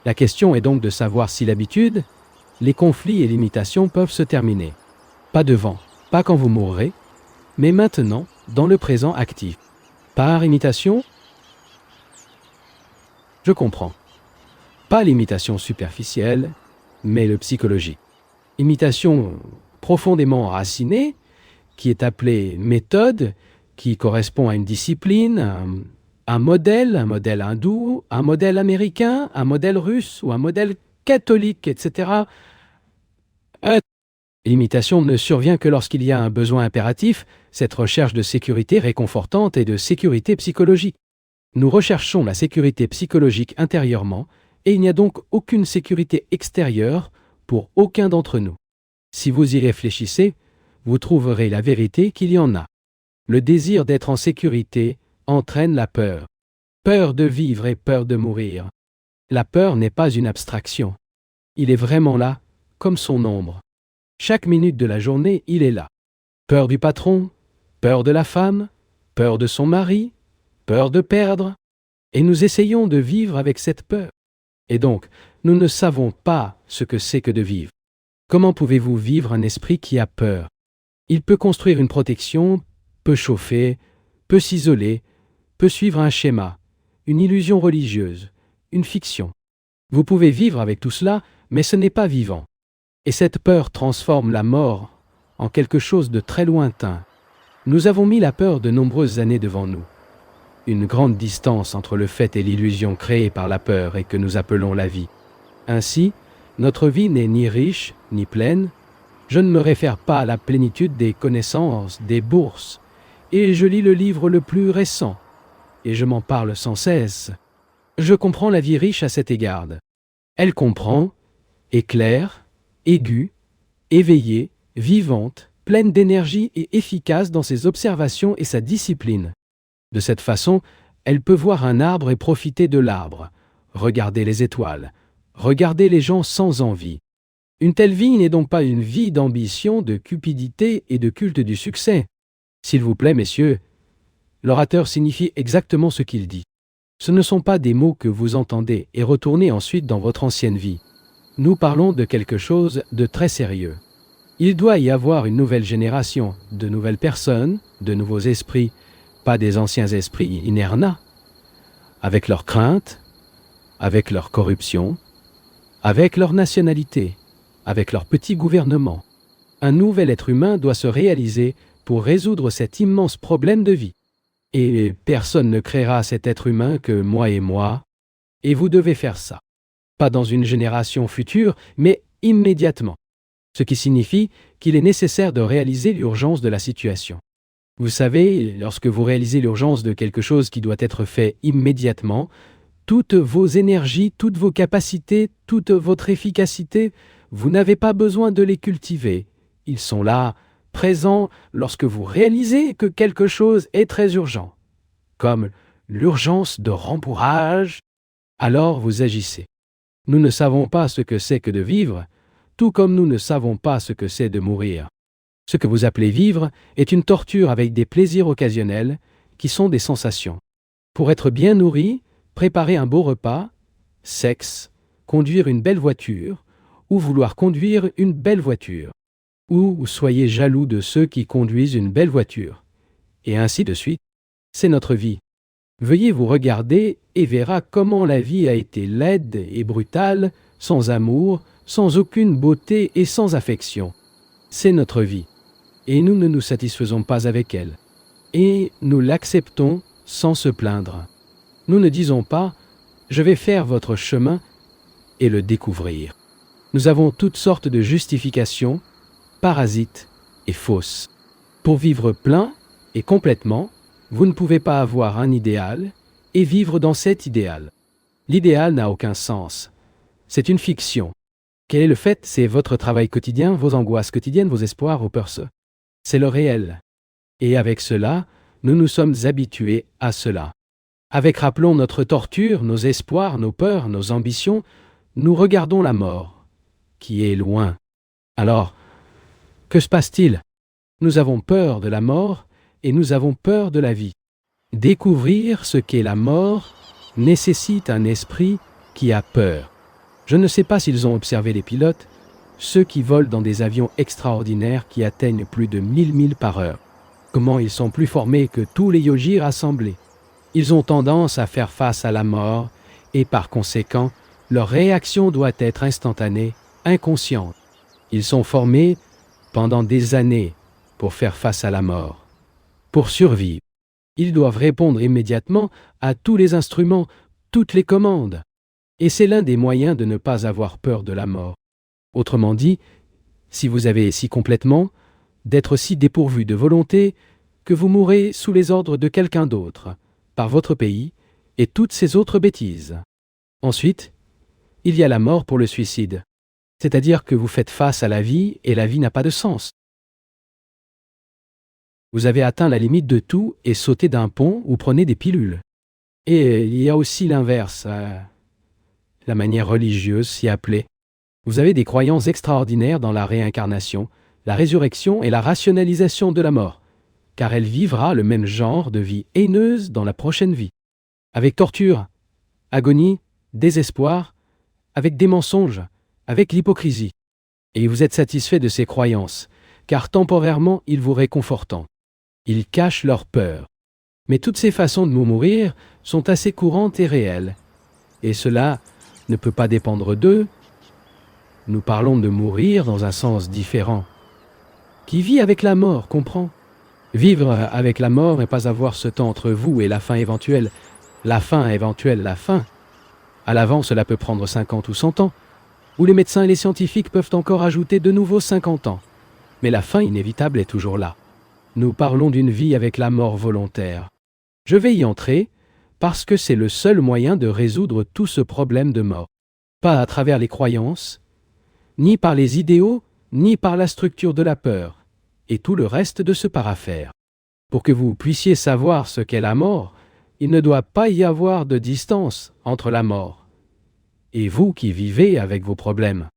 La question est donc de savoir si l'habitude, les conflits et l'imitation peuvent se terminer. Pas devant, pas quand vous mourrez, mais maintenant, dans le présent actif. Par imitation, je comprends. Pas l'imitation superficielle, mais le psychologique. Imitation profondément enracinée, qui est appelée méthode, qui correspond à une discipline, un modèle hindou, un modèle américain, un modèle russe ou un modèle catholique, etc. L'imitation ne survient que lorsqu'il y a un besoin impératif, cette recherche de sécurité réconfortante et de sécurité psychologique. Nous recherchons la sécurité psychologique intérieurement, et il n'y a donc aucune sécurité extérieure pour aucun d'entre nous. Si vous y réfléchissez, vous trouverez la vérité qu'il y en a. Le désir d'être en sécurité entraîne la peur. Peur de vivre et peur de mourir. La peur n'est pas une abstraction. Il est vraiment là, comme son ombre. Chaque minute de la journée, il est là. Peur du patron, peur de la femme, peur de son mari, peur de perdre. Et nous essayons de vivre avec cette peur. Et donc, nous ne savons pas ce que c'est que de vivre. Comment pouvez-vous vivre un esprit qui a peur? Il peut construire une protection, peut chauffer, peut s'isoler, peut suivre un schéma, une illusion religieuse, une fiction. Vous pouvez vivre avec tout cela, mais ce n'est pas vivant. Et cette peur transforme la mort en quelque chose de très lointain. Nous avons mis la peur de nombreuses années devant nous. Une grande distance entre le fait et l'illusion créée par la peur et que nous appelons la vie. Ainsi, notre vie n'est ni riche, ni pleine. Je ne me réfère pas à la plénitude des connaissances, des bourses. Et je lis le livre le plus récent, et je m'en parle sans cesse. Je comprends la vie riche à cet égard. Elle comprend, est claire, aiguë, éveillée, vivante, pleine d'énergie et efficace dans ses observations et sa discipline. De cette façon, elle peut voir un arbre et profiter de l'arbre, regarder les étoiles, regarder les gens sans envie. Une telle vie n'est donc pas une vie d'ambition, de cupidité et de culte du succès. S'il vous plaît, messieurs, l'orateur signifie exactement ce qu'il dit. Ce ne sont pas des mots que vous entendez et retournez ensuite dans votre ancienne vie. Nous parlons de quelque chose de très sérieux. Il doit y avoir une nouvelle génération, de nouvelles personnes, de nouveaux esprits, pas des anciens esprits inernats, avec leurs craintes, avec leur corruption, avec leur nationalité, avec leur petit gouvernement. Un nouvel être humain doit se réaliser pour résoudre cet immense problème de vie. Et personne ne créera cet être humain que moi, et vous devez faire ça. Pas dans une génération future, mais immédiatement. Ce qui signifie qu'il est nécessaire de réaliser l'urgence de la situation. Vous savez, lorsque vous réalisez l'urgence de quelque chose qui doit être fait immédiatement, toutes vos énergies, toutes vos capacités, toute votre efficacité, vous n'avez pas besoin de les cultiver. Ils sont là, présents, lorsque vous réalisez que quelque chose est très urgent, comme l'urgence de rembourrage, alors vous agissez. Nous ne savons pas ce que c'est que de vivre, tout comme nous ne savons pas ce que c'est de mourir. Ce que vous appelez vivre est une torture avec des plaisirs occasionnels qui sont des sensations. Pour être bien nourri, préparer un beau repas, sexe, conduire une belle voiture, ou vouloir conduire une belle voiture, ou soyez jaloux de ceux qui conduisent une belle voiture, et ainsi de suite. C'est notre vie. Veuillez vous regarder et verra comment la vie a été laide et brutale, sans amour, sans aucune beauté et sans affection. C'est notre vie, et nous ne nous satisfaisons pas avec elle. Et nous l'acceptons sans se plaindre. Nous ne disons pas « je vais faire votre chemin » et le découvrir. Nous avons toutes sortes de justifications, parasites et fausses. Pour vivre plein et complètement, vous ne pouvez pas avoir un idéal et vivre dans cet idéal. L'idéal n'a aucun sens. C'est une fiction. Quel est le fait? C'est votre travail quotidien, vos angoisses quotidiennes, vos espoirs, vos peurs. C'est le réel. Et avec cela, nous nous sommes habitués à cela. Avec, rappelons, notre torture, nos espoirs, nos peurs, nos ambitions, nous regardons la mort, qui est loin. Alors, que se passe-t-il? Nous avons peur de la mort et nous avons peur de la vie. Découvrir ce qu'est la mort nécessite un esprit qui a peur. Je ne sais pas s'ils ont observé les pilotes, ceux qui volent dans des avions extraordinaires qui atteignent plus de 1000 milles par heure. Comment ils sont plus formés que tous les yogis rassemblés. Ils ont tendance à faire face à la mort et par conséquent, leur réaction doit être instantanée, inconsciente. Ils sont formés pendant des années pour faire face à la mort, pour survivre. Ils doivent répondre immédiatement à tous les instruments, toutes les commandes. Et c'est l'un des moyens de ne pas avoir peur de la mort. Autrement dit, si vous avez si complètement, d'être si dépourvu de volonté, que vous mourrez sous les ordres de quelqu'un d'autre, par votre pays, et toutes ces autres bêtises. Ensuite, il y a la mort pour le suicide, c'est-à-dire que vous faites face à la vie et la vie n'a pas de sens. Vous avez atteint la limite de tout et sautez d'un pont ou prenez des pilules. Et il y a aussi l'inverse, la manière religieuse s'y appelée. Vous avez des croyances extraordinaires dans la réincarnation, la résurrection et la rationalisation de la mort, car elle vivra le même genre de vie haineuse dans la prochaine vie, avec torture, agonie, désespoir, avec des mensonges, avec l'hypocrisie. Et vous êtes satisfait de ces croyances, car temporairement ils vous réconfortent. Ils cachent leur peur. Mais toutes ces façons de mourir sont assez courantes et réelles. Et cela ne peut pas dépendre d'eux. Nous parlons de mourir dans un sens différent. Qui vit avec la mort, comprend. Vivre avec la mort et pas avoir ce temps entre vous et la fin éventuelle. La fin éventuelle, la fin. À l'avant, cela peut prendre 50 ou 100 ans, où les médecins et les scientifiques peuvent encore ajouter de nouveau 50 ans. Mais la fin inévitable est toujours là. Nous parlons d'une vie avec la mort volontaire. Je vais y entrer parce que c'est le seul moyen de résoudre tout ce problème de mort. Pas à travers les croyances, ni par les idéaux, ni par la structure de la peur, et tout le reste de ce paraphère. Pour que vous puissiez savoir ce qu'est la mort, il ne doit pas y avoir de distance entre la mort et vous qui vivez avec vos problèmes.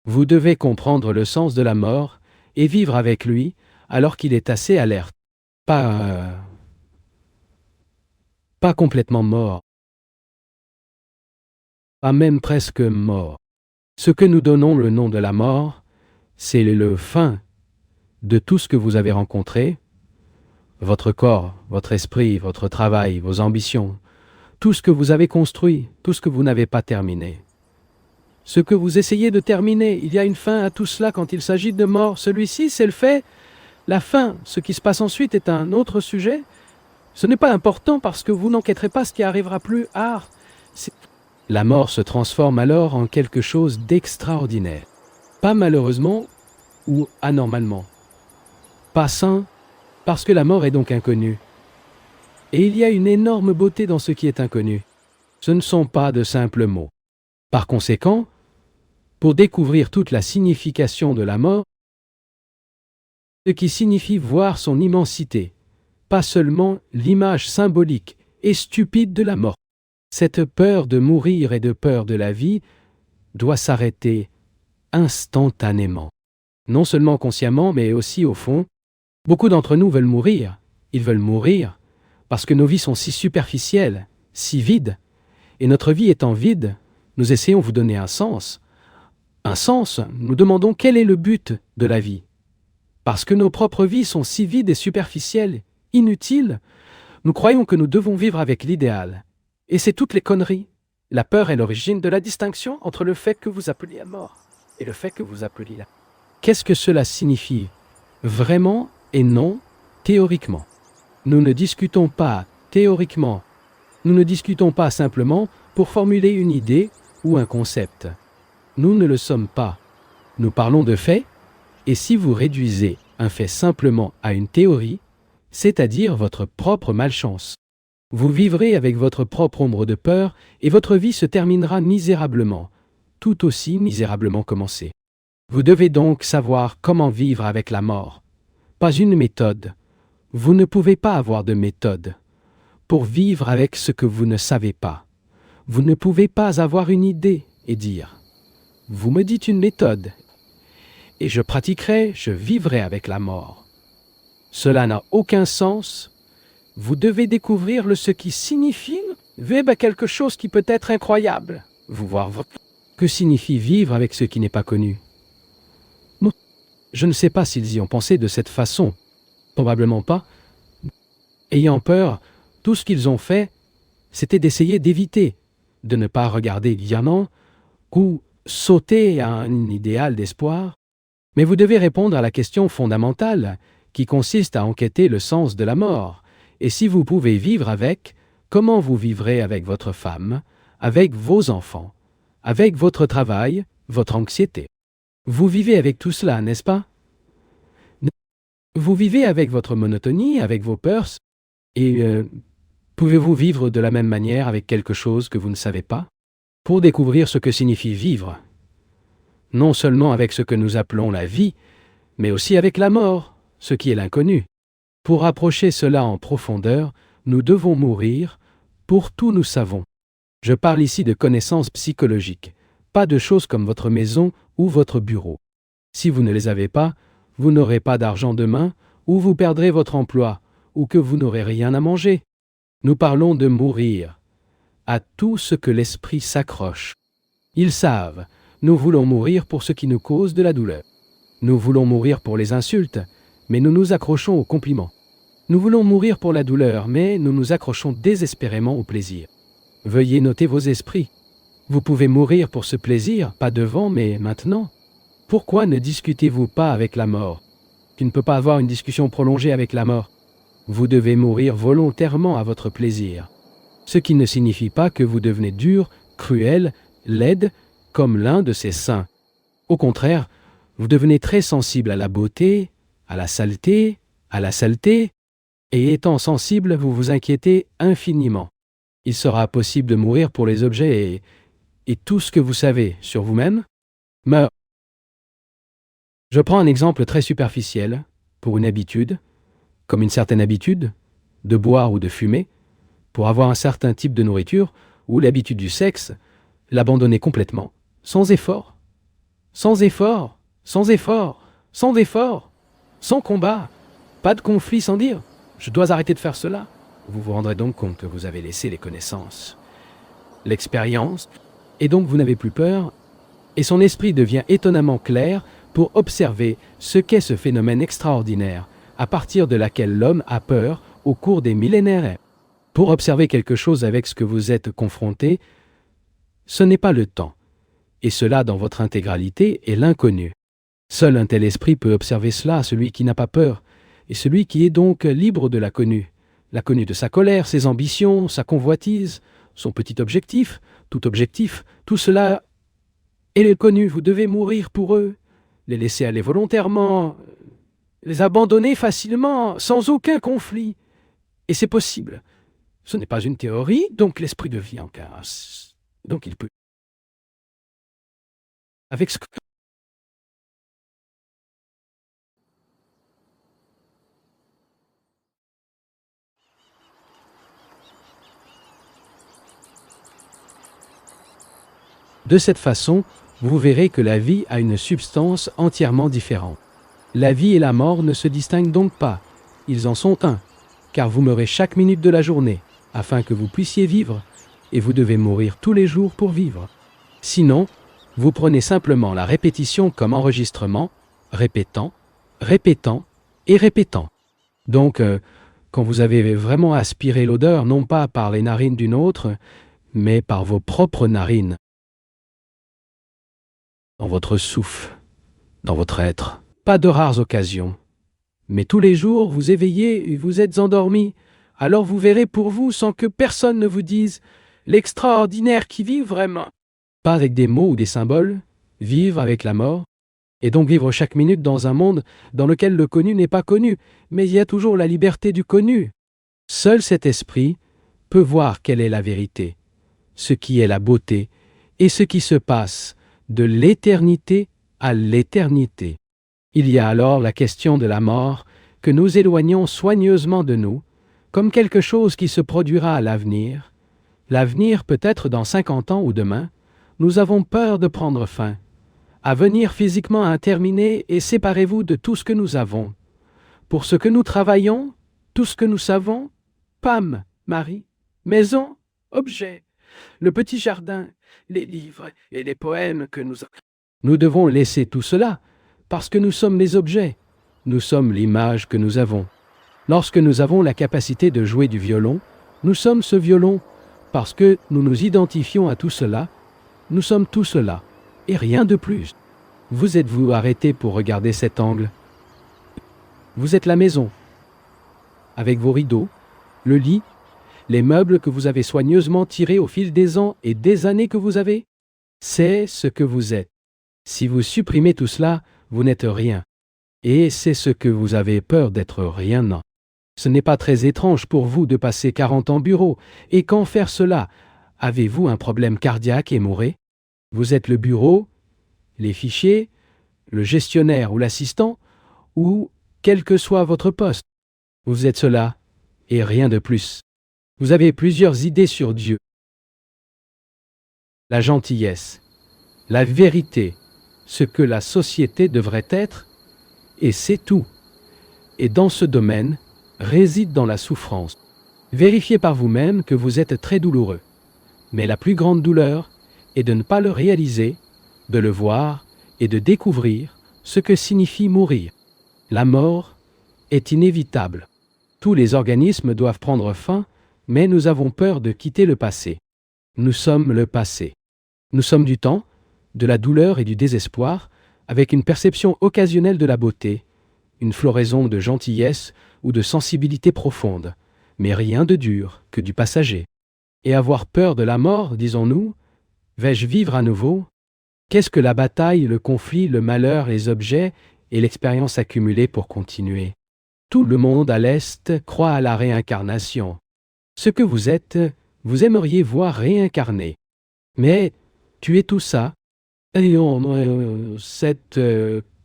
Vous devez comprendre le sens de la mort et vivre avec lui alors qu'il est assez alerte. Pas complètement mort. Pas même presque mort. Ce que nous donnons le nom de la mort, c'est le fin de tout ce que vous avez rencontré, votre corps, votre esprit, votre travail, vos ambitions, tout ce que vous avez construit, tout ce que vous n'avez pas terminé. Ce que vous essayez de terminer, il y a une fin à tout cela quand il s'agit de mort. Celui-ci, c'est le fait. La fin, ce qui se passe ensuite est un autre sujet. Ce n'est pas important parce que vous n'enquêterez pas ce qui arrivera plus tard. La mort se transforme alors en quelque chose d'extraordinaire. Pas malheureusement ou anormalement. Pas sain, parce que la mort est donc inconnue. Et il y a une énorme beauté dans ce qui est inconnu. Ce ne sont pas de simples mots. Par conséquent, pour découvrir toute la signification de la mort, ce qui signifie voir son immensité, pas seulement l'image symbolique et stupide de la mort. Cette peur de mourir et de peur de la vie doit s'arrêter instantanément. Non seulement consciemment, mais aussi au fond. Beaucoup d'entre nous veulent mourir. Ils veulent mourir parce que nos vies sont si superficielles, si vides. Et notre vie étant vide, nous essayons de vous donner un sens. Un sens, nous demandons quel est le but de la vie. Parce que nos propres vies sont si vides et superficielles, inutiles, nous croyons que nous devons vivre avec l'idéal. Et c'est toutes les conneries. La peur est l'origine de la distinction entre le fait que vous appeliez la mort et le fait que vous appeliez la... Qu'est-ce que cela signifie? Vraiment et non théoriquement. Nous ne discutons pas théoriquement. Nous ne discutons pas simplement pour formuler une idée ou un concept. Nous ne le sommes pas. Nous parlons de faits, et si vous réduisez un fait simplement à une théorie, c'est-à-dire votre propre malchance, vous vivrez avec votre propre ombre de peur et votre vie se terminera misérablement, tout aussi misérablement commencée. Vous devez donc savoir comment vivre avec la mort. Pas une méthode. Vous ne pouvez pas avoir de méthode pour vivre avec ce que vous ne savez pas. Vous ne pouvez pas avoir une idée et dire « Vous me dites une méthode et je pratiquerai, je vivrai avec la mort. » Cela n'a aucun sens. Vous devez découvrir ce qui signifie quelque chose qui peut être incroyable. Vous voir Que signifie vivre avec ce qui n'est pas connu? Je ne sais pas s'ils y ont pensé de cette façon. Probablement pas. Ayant peur, tout ce qu'ils ont fait, c'était d'essayer d'éviter, de ne pas regarder Guianan ou sauter à un idéal d'espoir. Mais vous devez répondre à la question fondamentale, qui consiste à enquêter le sens de la mort. Et si vous pouvez vivre avec, comment vous vivrez avec votre femme, avec vos enfants, avec votre travail, votre anxiété? Vous vivez avec tout cela, n'est-ce pas? Vous vivez avec votre monotonie, avec vos peurs, et pouvez-vous vivre de la même manière avec quelque chose que vous ne savez pas? Pour découvrir ce que signifie vivre, non seulement avec ce que nous appelons la vie, mais aussi avec la mort, ce qui est l'inconnu. Pour approcher cela en profondeur, nous devons mourir, pour tout nous savons. Je parle ici de connaissances psychologiques, pas de choses comme votre maison ou votre bureau. Si vous ne les avez pas, vous n'aurez pas d'argent demain, ou vous perdrez votre emploi, ou que vous n'aurez rien à manger. Nous parlons de mourir, à tout ce que l'esprit s'accroche. Ils savent, nous voulons mourir pour ce qui nous cause de la douleur. Nous voulons mourir pour les insultes, mais nous nous accrochons aux compliments. Nous voulons mourir pour la douleur, mais nous nous accrochons désespérément au plaisir. Veuillez noter vos esprits. Vous pouvez mourir pour ce plaisir, pas devant, mais maintenant. Pourquoi ne discutez-vous pas avec la mort? Tu ne peux pas avoir une discussion prolongée avec la mort. Vous devez mourir volontairement à votre plaisir. Ce qui ne signifie pas que vous devenez dur, cruel, laide, comme l'un de ces saints. Au contraire, vous devenez très sensible à la beauté, à la saleté, et étant sensible, vous vous inquiétez infiniment. Il sera possible de mourir pour les objets et tout ce que vous savez sur vous-même meurt. Je prends un exemple très superficiel, pour une habitude, comme une certaine habitude, de boire ou de fumer, pour avoir un certain type de nourriture, ou l'habitude du sexe, l'abandonner complètement, sans effort, sans combat, pas de conflit sans dire « je dois arrêter de faire cela ». Vous vous rendrez donc compte que vous avez laissé les connaissances, l'expérience, et donc vous n'avez plus peur, et son esprit devient étonnamment clair pour observer ce qu'est ce phénomène extraordinaire, à partir de laquelle l'homme a peur au cours des millénaires. Pour observer quelque chose avec ce que vous êtes confronté, ce n'est pas le temps, et cela dans votre intégralité est l'inconnu. Seul un tel esprit peut observer cela, celui qui n'a pas peur, et celui qui est donc libre de l'inconnu de sa colère, ses ambitions, sa convoitise, son petit objectif, tout cela est le connu. Vous devez mourir pour eux, les laisser aller volontairement, les abandonner facilement, sans aucun conflit. Et c'est possible. Ce n'est pas une théorie, donc l'esprit devient casse. Donc il peut. Avec ce que... De cette façon, vous verrez que la vie a une substance entièrement différente. La vie et la mort ne se distinguent donc pas, ils en sont un, car vous meurez chaque minute de la journée, afin que vous puissiez vivre, et vous devez mourir tous les jours pour vivre. Sinon, vous prenez simplement la répétition comme enregistrement, répétant, et répétant. Donc, quand vous avez vraiment aspiré l'odeur, non pas par les narines d'une autre, mais par vos propres narines, dans votre souffle, dans votre être. Pas de rares occasions. Mais tous les jours, vous éveillez et vous êtes endormi. Alors vous verrez pour vous sans que personne ne vous dise l'extraordinaire qui vit vraiment. Pas avec des mots ou des symboles, vivre avec la mort, et donc vivre chaque minute dans un monde dans lequel le connu n'est pas connu, mais il y a toujours la liberté du connu. Seul cet esprit peut voir quelle est la vérité, ce qui est la beauté, et ce qui se passe de l'éternité à l'éternité. Il y a alors la question de la mort que nous éloignons soigneusement de nous, comme quelque chose qui se produira à l'avenir. L'avenir peut-être dans 50 ans ou demain. Nous avons peur de prendre fin. À venir physiquement interminé et séparez-vous de tout ce que nous avons. Pour ce que nous travaillons, tout ce que nous savons, Pam, mari, maison, objet. le petit jardin, les livres et les poèmes que nous... Nous devons laisser tout cela, parce que nous sommes les objets, nous sommes l'image que nous avons. Lorsque nous avons la capacité de jouer du violon, nous sommes ce violon, parce que nous nous identifions à tout cela, nous sommes tout cela, et rien de plus. Vous êtes-vous arrêté pour regarder cet angle? Vous êtes la maison, avec vos rideaux, le lit, les meubles que vous avez soigneusement tirés au fil des ans et des années que vous avez. C'est ce que vous êtes. Si vous supprimez tout cela, vous n'êtes rien. Et c'est ce que vous avez peur d'être rien, non. Ce n'est pas très étrange pour vous de passer 40 ans bureau, et quand faire cela, avez-vous un problème cardiaque et mourrez? Vous êtes le bureau, les fichiers, le gestionnaire ou l'assistant, ou quel que soit votre poste. Vous êtes cela, et rien de plus. Vous avez plusieurs idées sur Dieu. La gentillesse, la vérité, ce que la société devrait être, et c'est tout. Et dans ce domaine, réside dans la souffrance. Vérifiez par vous-même que vous êtes très douloureux. Mais la plus grande douleur est de ne pas le réaliser, de le voir et de découvrir ce que signifie mourir. La mort est inévitable. Tous les organismes doivent prendre fin, mais nous avons peur de quitter le passé. Nous sommes le passé. Nous sommes du temps, de la douleur et du désespoir, avec une perception occasionnelle de la beauté, une floraison de gentillesse ou de sensibilité profonde, mais rien de dur que du passager. Et avoir peur de la mort, disons-nous, vais-je vivre à nouveau? Qu'est-ce que la bataille, le conflit, le malheur, les objets et l'expérience accumulée pour continuer? Tout le monde à l'Est croit à la réincarnation. Ce que vous êtes, vous aimeriez voir réincarné. Mais tu es tout ça. Et cette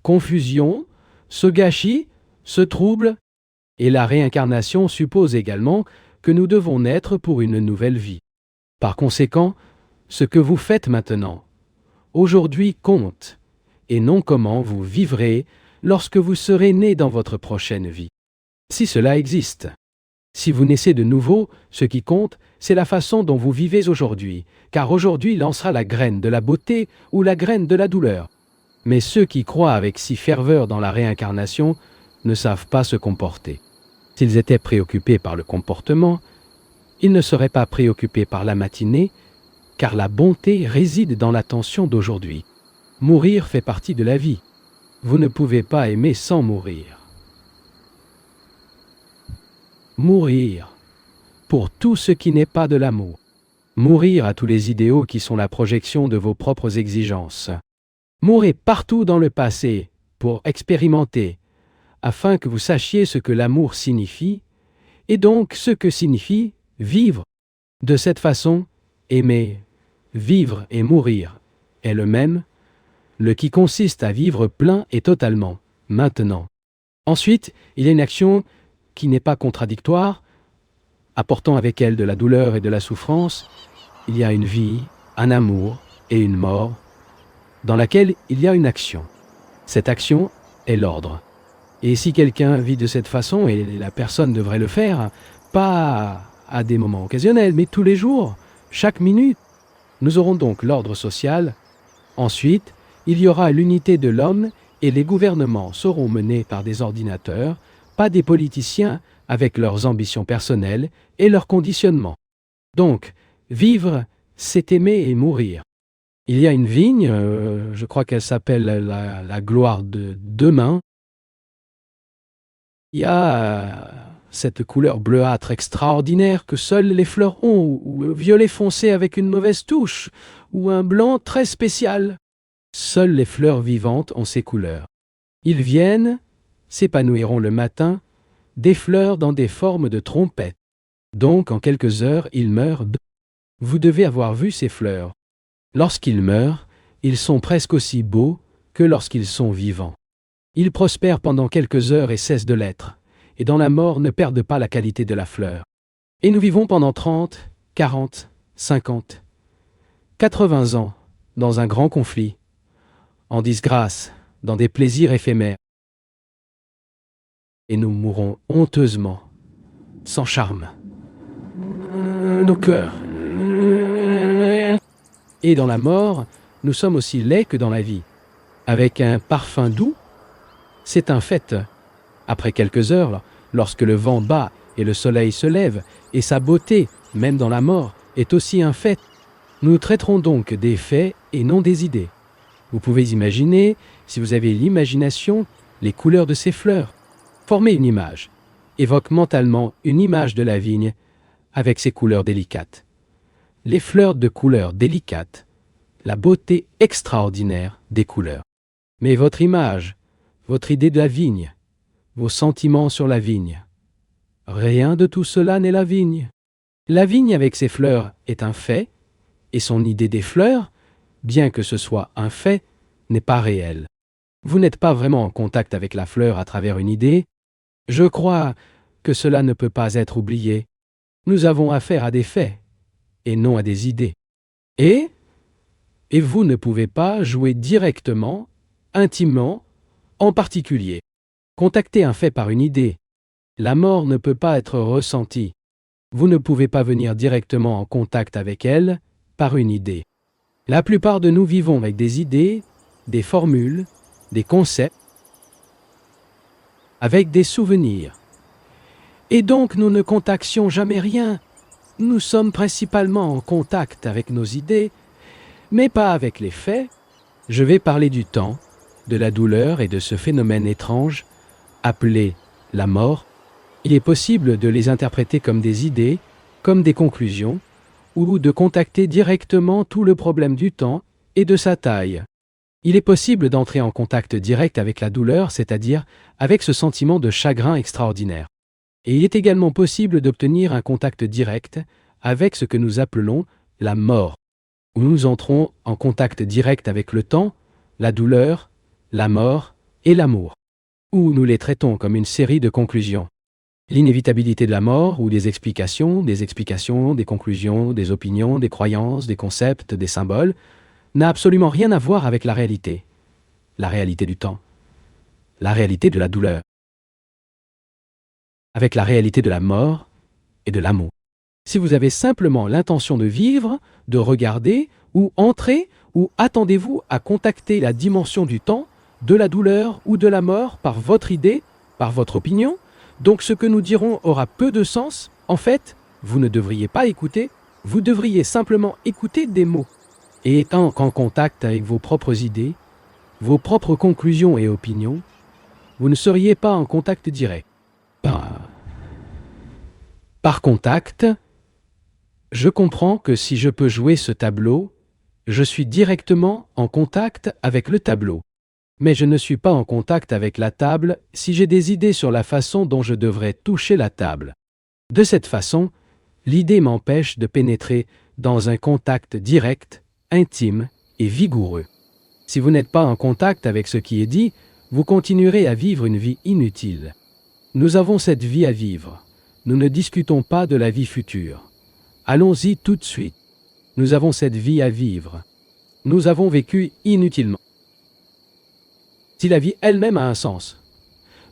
confusion, ce gâchis, ce trouble, et la réincarnation suppose également que nous devons naître pour une nouvelle vie. Par conséquent, ce que vous faites maintenant, aujourd'hui compte, et non comment vous vivrez lorsque vous serez né dans votre prochaine vie. Si cela existe. Si vous naissez de nouveau, ce qui compte, c'est la façon dont vous vivez aujourd'hui, car aujourd'hui lancera la graine de la beauté ou la graine de la douleur. Mais ceux qui croient avec si ferveur dans la réincarnation ne savent pas se comporter. S'ils étaient préoccupés par le comportement, ils ne seraient pas préoccupés par la matinée, car la bonté réside dans l'attention d'aujourd'hui. Mourir fait partie de la vie. Vous ne pouvez pas aimer sans mourir. Mourir pour tout ce qui n'est pas de l'amour. Mourir à tous les idéaux qui sont la projection de vos propres exigences. Mourez partout dans le passé pour expérimenter, afin que vous sachiez ce que l'amour signifie, et donc ce que signifie vivre. De cette façon, aimer, vivre et mourir est le même, le qui consiste à vivre plein et totalement, maintenant. Ensuite, il y a une action qui n'est pas contradictoire, apportant avec elle de la douleur et de la souffrance. Il y a une vie, un amour et une mort, dans laquelle il y a une action. Cette action est l'ordre. Et si quelqu'un vit de cette façon, et la personne devrait le faire, pas à des moments occasionnels, mais tous les jours, chaque minute, nous aurons donc l'ordre social. Ensuite, il y aura l'unité de l'homme et les gouvernements seront menés par des ordinateurs, pas des politiciens avec leurs ambitions personnelles et leurs conditionnements. Donc, vivre, c'est aimer et mourir. Il y a une vigne, je crois qu'elle s'appelle la gloire de demain. Il y a cette couleur bleuâtre extraordinaire que seules les fleurs ont, ou le violet foncé avec une mauvaise touche, ou un blanc très spécial. Seules les fleurs vivantes ont ces couleurs. Ils viennent, s'épanouiront le matin, des fleurs dans des formes de trompettes. Donc, en quelques heures, ils meurent. Vous devez avoir vu ces fleurs. Lorsqu'ils meurent, ils sont presque aussi beaux que lorsqu'ils sont vivants. Ils prospèrent pendant quelques heures et cessent de l'être, et dans la mort ne perdent pas la qualité de la fleur. Et nous vivons pendant 30, 40, 50, 80 ans dans un grand conflit, en disgrâce, dans des plaisirs éphémères. Et nous mourrons honteusement, sans charme. Nos cœurs Et dans la mort, nous sommes aussi laids que dans la vie. Avec un parfum doux, c'est un fait. Après quelques heures, lorsque le vent bat et le soleil se lève, et sa beauté, même dans la mort, est aussi un fait. Nous traiterons donc des faits et non des idées. Vous pouvez imaginer, si vous avez l'imagination, les couleurs de ces fleurs. Formez une image. Évoque mentalement une image de la vigne avec ses couleurs délicates. Les fleurs de couleurs délicates, la beauté extraordinaire des couleurs. Mais votre image, votre idée de la vigne, vos sentiments sur la vigne. Rien de tout cela n'est la vigne. La vigne avec ses fleurs est un fait, et son idée des fleurs, bien que ce soit un fait, n'est pas réelle. Vous n'êtes pas vraiment en contact avec la fleur à travers une idée. Je crois que cela ne peut pas être oublié. Nous avons affaire à des faits, et non à des idées. Et vous ne pouvez pas jouer directement, intimement, en particulier. Contacter un fait par une idée. La mort ne peut pas être ressentie. Vous ne pouvez pas venir directement en contact avec elle par une idée. La plupart de nous vivons avec des idées, des formules, des concepts, avec des souvenirs. Et donc nous ne contactions jamais rien. Nous sommes principalement en contact avec nos idées, mais pas avec les faits. Je vais parler du temps, de la douleur et de ce phénomène étrange, appelé la mort. Il est possible de les interpréter comme des idées, comme des conclusions, ou de contacter directement tout le problème du temps et de sa taille. Il est possible d'entrer en contact direct avec la douleur, c'est-à-dire avec ce sentiment de chagrin extraordinaire. Et il est également possible d'obtenir un contact direct avec ce que nous appelons la mort, où nous entrons en contact direct avec le temps, la douleur, la mort et l'amour, où nous les traitons comme une série de conclusions. L'inévitabilité de la mort ou des explications, des conclusions, des opinions, des croyances, des concepts, des symboles, n'a absolument rien à voir avec la réalité du temps, la réalité de la douleur, avec la réalité de la mort et de l'amour. Si vous avez simplement l'intention de vivre, de regarder, ou entrer, ou attendez-vous à contacter la dimension du temps, de la douleur ou de la mort par votre idée, par votre opinion, donc ce que nous dirons aura peu de sens. En fait, vous ne devriez pas écouter, vous devriez simplement écouter des mots. Et étant en contact avec vos propres idées, vos propres conclusions et opinions, vous ne seriez pas en contact direct. Par contact, je comprends que si je peux jouer ce tableau, je suis directement en contact avec le tableau. Mais je ne suis pas en contact avec la table si j'ai des idées sur la façon dont je devrais toucher la table. De cette façon, l'idée m'empêche de pénétrer dans un contact direct, intime et vigoureux. Si vous n'êtes pas en contact avec ce qui est dit, vous continuerez à vivre une vie inutile. Nous avons cette vie à vivre. Nous ne discutons pas de la vie future. Allons-y tout de suite. Nous avons cette vie à vivre. Nous avons vécu inutilement. Si la vie elle-même a un sens.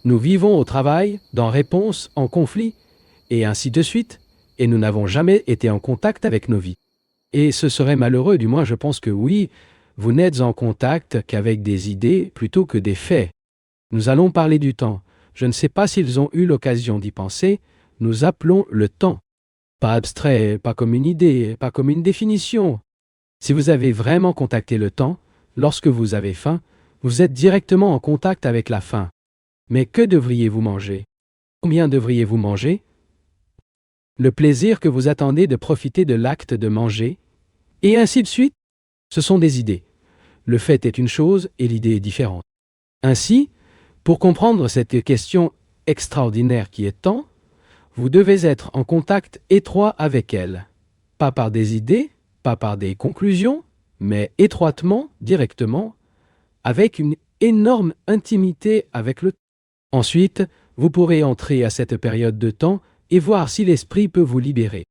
Nous vivons au travail, dans réponse, en conflit, et ainsi de suite, et nous n'avons jamais été en contact avec nos vies. Et ce serait malheureux, du moins je pense que oui, vous n'êtes en contact qu'avec des idées plutôt que des faits. Nous allons parler du temps. Je ne sais pas s'ils ont eu l'occasion d'y penser, nous appelons le temps. Pas abstrait, pas comme une idée, pas comme une définition. Si vous avez vraiment contacté le temps, lorsque vous avez faim, vous êtes directement en contact avec la faim. Mais que devriez-vous manger? Combien devriez-vous manger? Le plaisir que vous attendez de profiter de l'acte de manger, et ainsi de suite, ce sont des idées. Le fait est une chose et l'idée est différente. Ainsi, pour comprendre cette question extraordinaire qui est temps, vous devez être en contact étroit avec elle. Pas par des idées, pas par des conclusions, mais étroitement, directement, avec une énorme intimité avec le temps. Ensuite, vous pourrez entrer à cette période de temps et voir si l'esprit peut vous libérer.